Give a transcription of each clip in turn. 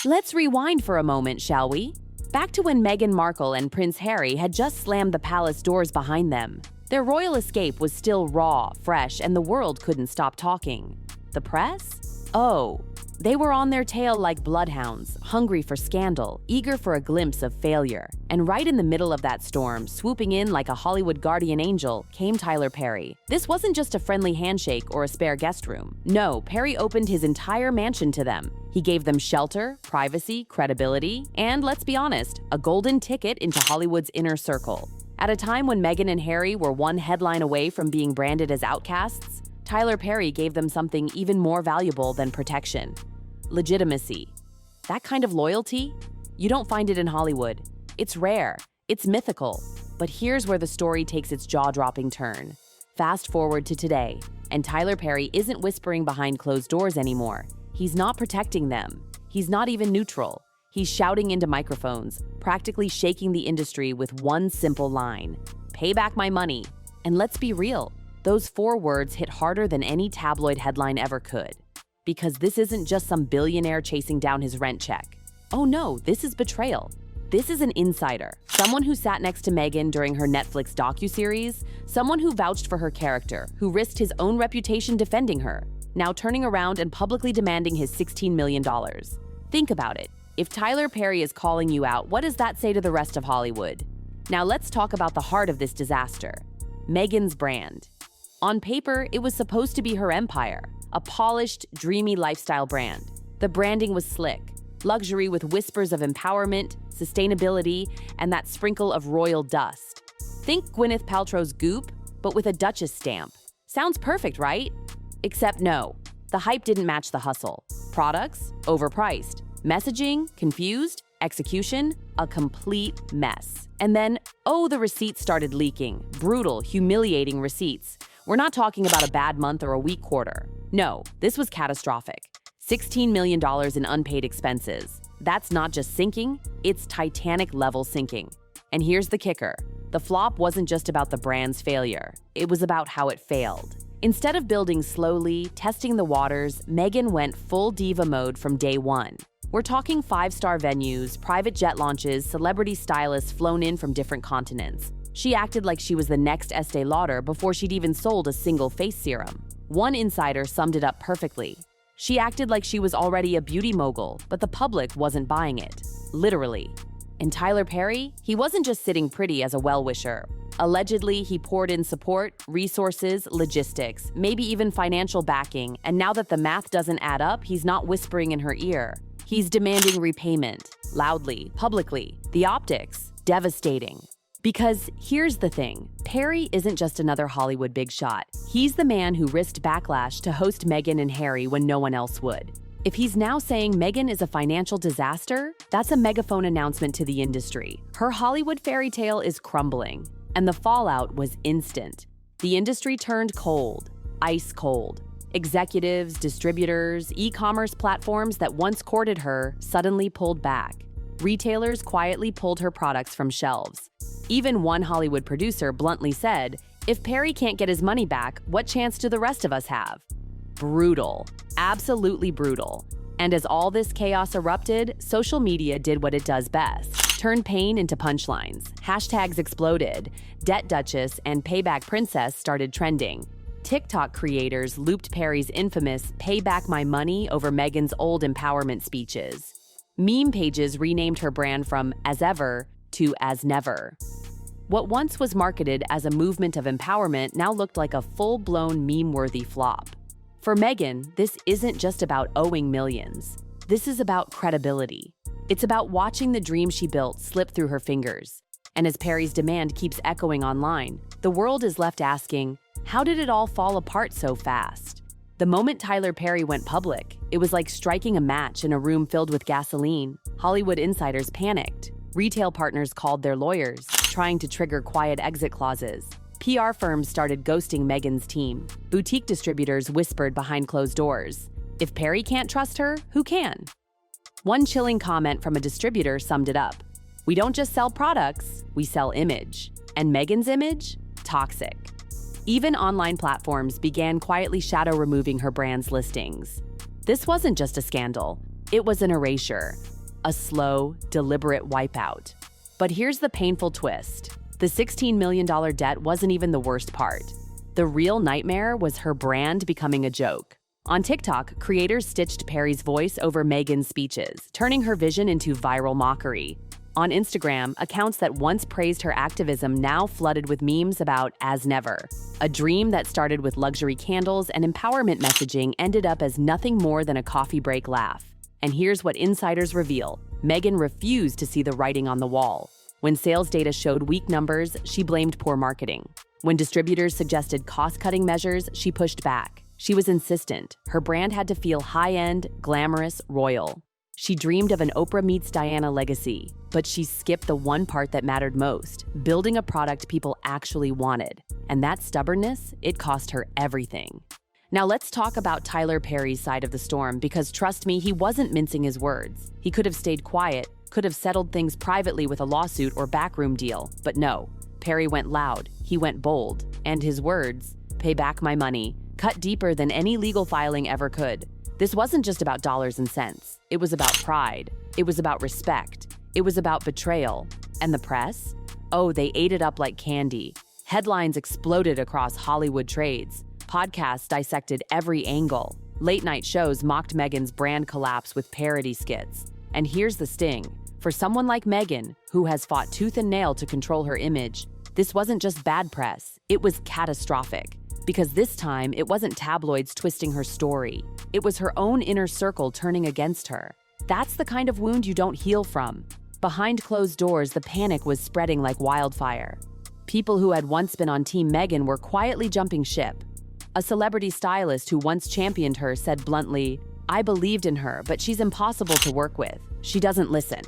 Let's rewind for a moment, shall we? Back to when Meghan Markle and Prince Harry had just slammed the palace doors behind them. Their royal escape was still raw, fresh, and the world couldn't stop talking. The press? Oh, they were on their tail like bloodhounds, hungry for scandal, eager for a glimpse of failure. And right in the middle of that storm, swooping in like a Hollywood guardian angel, came Tyler Perry. This wasn't just a friendly handshake or a spare guest room. No, Perry opened his entire mansion to them. He gave them shelter, privacy, credibility, and, let's be honest, a golden ticket into Hollywood's inner circle. At a time when Meghan and Harry were one headline away from being branded as outcasts, Tyler Perry gave them something even more valuable than protection: legitimacy. That kind of loyalty? You don't find it in Hollywood. It's rare. It's mythical. But here's where the story takes its jaw-dropping turn. Fast forward to today, and Tyler Perry isn't whispering behind closed doors anymore. He's not protecting them. He's not even neutral. He's shouting into microphones, practically shaking the industry with one simple line: "Pay back my money." And let's be real, those 4 words hit harder than any tabloid headline ever could. Because this isn't just some billionaire chasing down his rent check. Oh no, this is betrayal. This is an insider, someone who sat next to Meghan during her Netflix docuseries, someone who vouched for her character, who risked his own reputation defending her, now turning around and publicly demanding his $16 million. Think about it. If Tyler Perry is calling you out, what does that say to the rest of Hollywood? Now let's talk about the heart of this disaster: Meghan's brand. On paper, it was supposed to be her empire, a polished, dreamy lifestyle brand. The branding was slick, luxury with whispers of empowerment, sustainability, and that sprinkle of royal dust. Think Gwyneth Paltrow's Goop, but with a Duchess stamp. Sounds perfect, right? Except no, the hype didn't match the hustle. Products? Overpriced. Messaging? Confused. Execution? A complete mess. And then, oh, the receipts started leaking. Brutal, humiliating receipts. We're not talking about a bad month or a weak quarter. No, this was catastrophic. $16 million in unpaid expenses. That's not just sinking, it's Titanic-level sinking. And here's the kicker. The flop wasn't just about the brand's failure. It was about how it failed. Instead of building slowly, testing the waters, Meghan went full diva mode from day one. We're talking 5-star venues, private jet launches, celebrity stylists flown in from different continents. She acted like she was the next Estee Lauder before she'd even sold a single face serum. One insider summed it up perfectly. She acted like she was already a beauty mogul, but the public wasn't buying it. Literally. And Tyler Perry? He wasn't just sitting pretty as a well-wisher. Allegedly, he poured in support, resources, logistics, maybe even financial backing, and now that the math doesn't add up, he's not whispering in her ear. He's demanding repayment, loudly, publicly. The optics, devastating. Because here's the thing, Perry isn't just another Hollywood big shot. He's the man who risked backlash to host Meghan and Harry when no one else would. If he's now saying Meghan is a financial disaster, that's a megaphone announcement to the industry. Her Hollywood fairy tale is crumbling, and the fallout was instant. The industry turned cold, ice cold. Executives, distributors, e-commerce platforms that once courted her suddenly pulled back. Retailers quietly pulled her products from shelves. Even one Hollywood producer bluntly said, "If Perry can't get his money back, what chance do the rest of us have?" Brutal. Absolutely brutal. And as all this chaos erupted, social media did what it does best. Turned pain into punchlines. Hashtags exploded. Debt Duchess and Payback Princess started trending. TikTok creators looped Perry's infamous "Pay back my money" over Meghan's old empowerment speeches. Meme pages renamed her brand from "As Ever" to "As Never." What once was marketed as a movement of empowerment now looked like a full-blown meme-worthy flop. For Meghan, this isn't just about owing millions. This is about credibility. It's about watching the dream she built slip through her fingers. And as Perry's demand keeps echoing online, the world is left asking, how did it all fall apart so fast? The moment Tyler Perry went public, it was like striking a match in a room filled with gasoline. Hollywood insiders panicked. Retail partners called their lawyers, trying to trigger quiet exit clauses. PR firms started ghosting Meghan's team. Boutique distributors whispered behind closed doors. If Perry can't trust her, who can? One chilling comment from a distributor summed it up. "We don't just sell products, we sell image. And Meghan's image? Toxic." Even online platforms began quietly shadow removing her brand's listings. This wasn't just a scandal, it was an erasure. a slow, deliberate wipeout. But here's the painful twist. The $16 million debt wasn't even the worst part. The real nightmare was her brand becoming a joke. On TikTok, creators stitched Perry's voice over Meghan's speeches, turning her vision into viral mockery. On Instagram, accounts that once praised her activism now flooded with memes about as never. A dream that started with luxury candles and empowerment messaging ended up as nothing more than a coffee break laugh. And here's what insiders reveal. Meghan refused to see the writing on the wall. When sales data showed weak numbers, she blamed poor marketing. When distributors suggested cost-cutting measures, she pushed back. She was insistent. Her brand had to feel high-end, glamorous, royal. She dreamed of an Oprah meets Diana legacy, but she skipped the one part that mattered most, building a product people actually wanted. And that stubbornness, it cost her everything. Now let's talk about Tyler Perry's side of the storm, because trust me, he wasn't mincing his words. He could have stayed quiet, could have settled things privately with a lawsuit or backroom deal, but no. Perry went loud, he went bold, and his words, "Pay back my money," cut deeper than any legal filing ever could. This wasn't just about dollars and cents. It was about pride. It was about respect. It was about betrayal. And the press? Oh, they ate it up like candy. Headlines exploded across Hollywood trades. Podcasts dissected every angle. Late-night shows mocked Meghan's brand collapse with parody skits. And here's the sting. For someone like Meghan, who has fought tooth and nail to control her image, this wasn't just bad press. It was catastrophic. Because this time, it wasn't tabloids twisting her story. It was her own inner circle turning against her. That's the kind of wound you don't heal from. Behind closed doors, the panic was spreading like wildfire. People who had once been on Team Meghan were quietly jumping ship. A celebrity stylist who once championed her said bluntly, "I believed in her, but she's impossible to work with. She doesn't listen."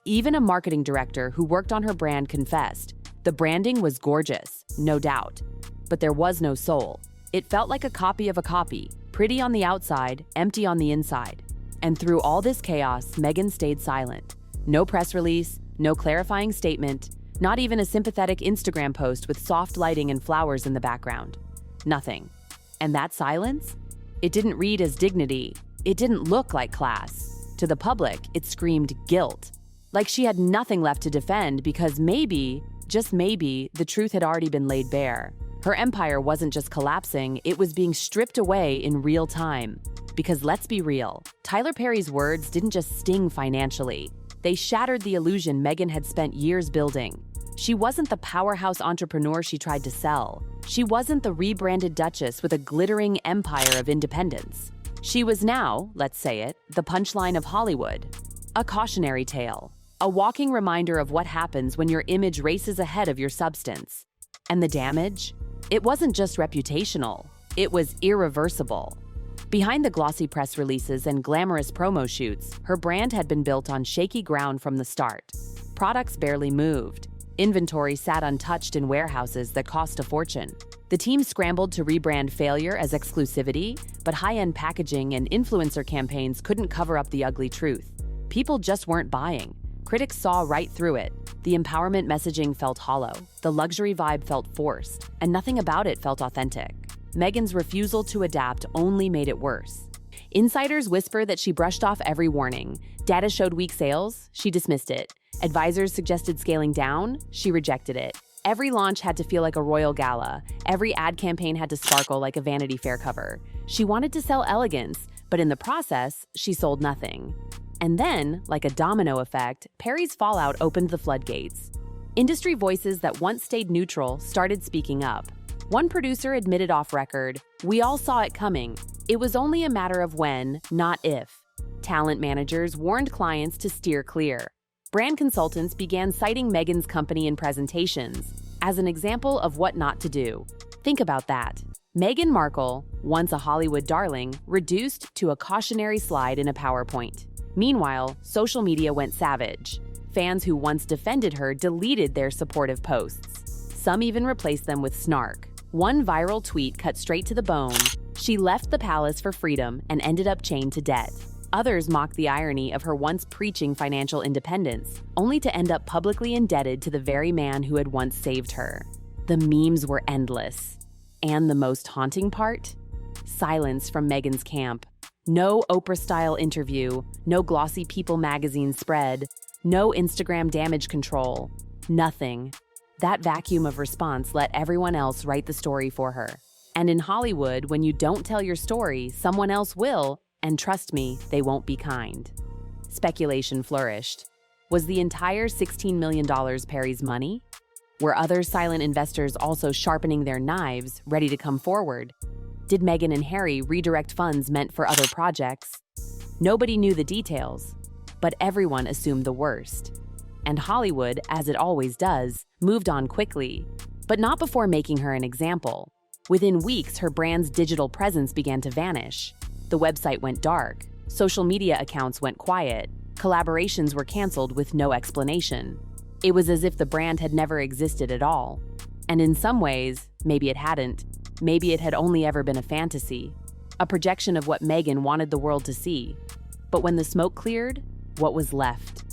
Even a marketing director who worked on her brand confessed, the branding was gorgeous, no doubt. But there was no soul. It felt like a copy of a copy, pretty on the outside, empty on the inside. And through all this chaos, Meghan stayed silent. No press release, no clarifying statement, not even a sympathetic Instagram post with soft lighting and flowers in the background. Nothing. And that silence? It didn't read as dignity. It didn't look like class. To the public, it screamed guilt. Like she had nothing left to defend because maybe, just maybe, the truth had already been laid bare. Her empire wasn't just collapsing, it was being stripped away in real time. Because let's be real, Tyler Perry's words didn't just sting financially. They shattered the illusion Meghan had spent years building. She wasn't the powerhouse entrepreneur she tried to sell. She wasn't the rebranded duchess with a glittering empire of independence. She was now, let's say it, the punchline of Hollywood. A cautionary tale. A walking reminder of what happens when your image races ahead of your substance. And the damage? It wasn't just reputational, it was irreversible. Behind the glossy press releases and glamorous promo shoots, her brand had been built on shaky ground from the start. Products barely moved. Inventory sat untouched in warehouses that cost a fortune. The team scrambled to rebrand failure as exclusivity, but high-end packaging and influencer campaigns couldn't cover up the ugly truth. People just weren't buying. Critics saw right through it. The empowerment messaging felt hollow, the luxury vibe felt forced, and nothing about it felt authentic. Meghan's refusal to adapt only made it worse. Insiders whisper that she brushed off every warning. Data showed weak sales, she dismissed it. Advisors suggested scaling down, she rejected it. Every launch had to feel like a royal gala. Every ad campaign had to sparkle like a Vanity Fair cover. She wanted to sell elegance, but in the process, she sold nothing. And then, like a domino effect, Perry's fallout opened the floodgates. Industry voices that once stayed neutral started speaking up. One producer admitted off record, "We all saw it coming. It was only a matter of when, not if." Talent managers warned clients to steer clear. Brand consultants began citing Meghan's company in presentations as an example of what not to do. Think about that. Meghan Markle, once a Hollywood darling, reduced to a cautionary slide in a PowerPoint. Meanwhile, social media went savage. Fans who once defended her deleted their supportive posts. Some even replaced them with snark. One viral tweet cut straight to the bone. She left the palace for freedom and ended up chained to debt. Others mocked the irony of her once preaching financial independence, only to end up publicly indebted to the very man who had once saved her. The memes were endless. And the most haunting part? Silence from Meghan's camp. No Oprah-style interview, no glossy People magazine spread, no Instagram damage control, nothing. That vacuum of response let everyone else write the story for her. And in Hollywood, when you don't tell your story, someone else will, and trust me, they won't be kind. Speculation flourished. Was the entire $16 million Perry's money? Were other silent investors also sharpening their knives, ready to come forward? Did Meghan and Harry redirect funds meant for other projects? Nobody knew the details, but everyone assumed the worst. And Hollywood, as it always does, moved on quickly, but not before making her an example. Within weeks, her brand's digital presence began to vanish. The website went dark, social media accounts went quiet, collaborations were canceled with no explanation. It was as if the brand had never existed at all. And in some ways, maybe it hadn't. Maybe it had only ever been a fantasy, a projection of what Meghan wanted the world to see. But when the smoke cleared, what was left?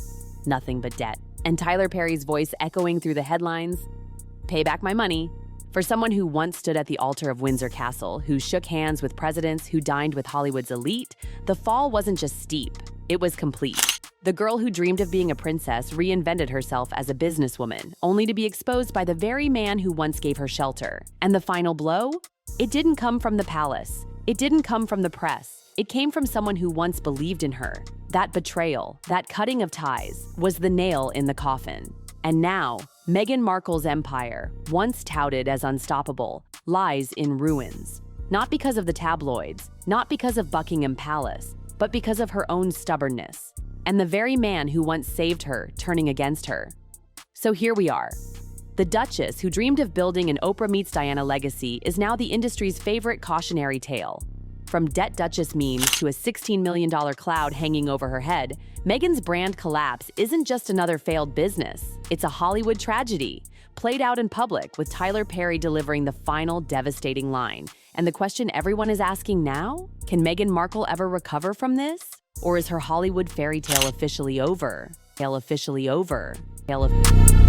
Nothing but debt. And Tyler Perry's voice echoing through the headlines, "Pay back my money." For someone who once stood at the altar of Windsor Castle, who shook hands with presidents, who dined with Hollywood's elite, the fall wasn't just steep, it was complete. The girl who dreamed of being a princess reinvented herself as a businesswoman, only to be exposed by the very man who once gave her shelter. And the final blow? It didn't come from the palace. It didn't come from the press. It came from someone who once believed in her. That betrayal, that cutting of ties, was the nail in the coffin. And now, Meghan Markle's empire, once touted as unstoppable, lies in ruins. Not because of the tabloids, not because of Buckingham Palace, but because of her own stubbornness. And the very man who once saved her, turning against her. So here we are. The Duchess, who dreamed of building an Oprah meets Diana legacy, is now the industry's favorite cautionary tale. From debt Duchess memes to a $16 million cloud hanging over her head, Meghan's brand collapse isn't just another failed business. It's a Hollywood tragedy, played out in public with Tyler Perry delivering the final devastating line. And the question everyone is asking now? Can Meghan Markle ever recover from this? Or is her Hollywood fairy tale officially over? Tale officially over? Tale of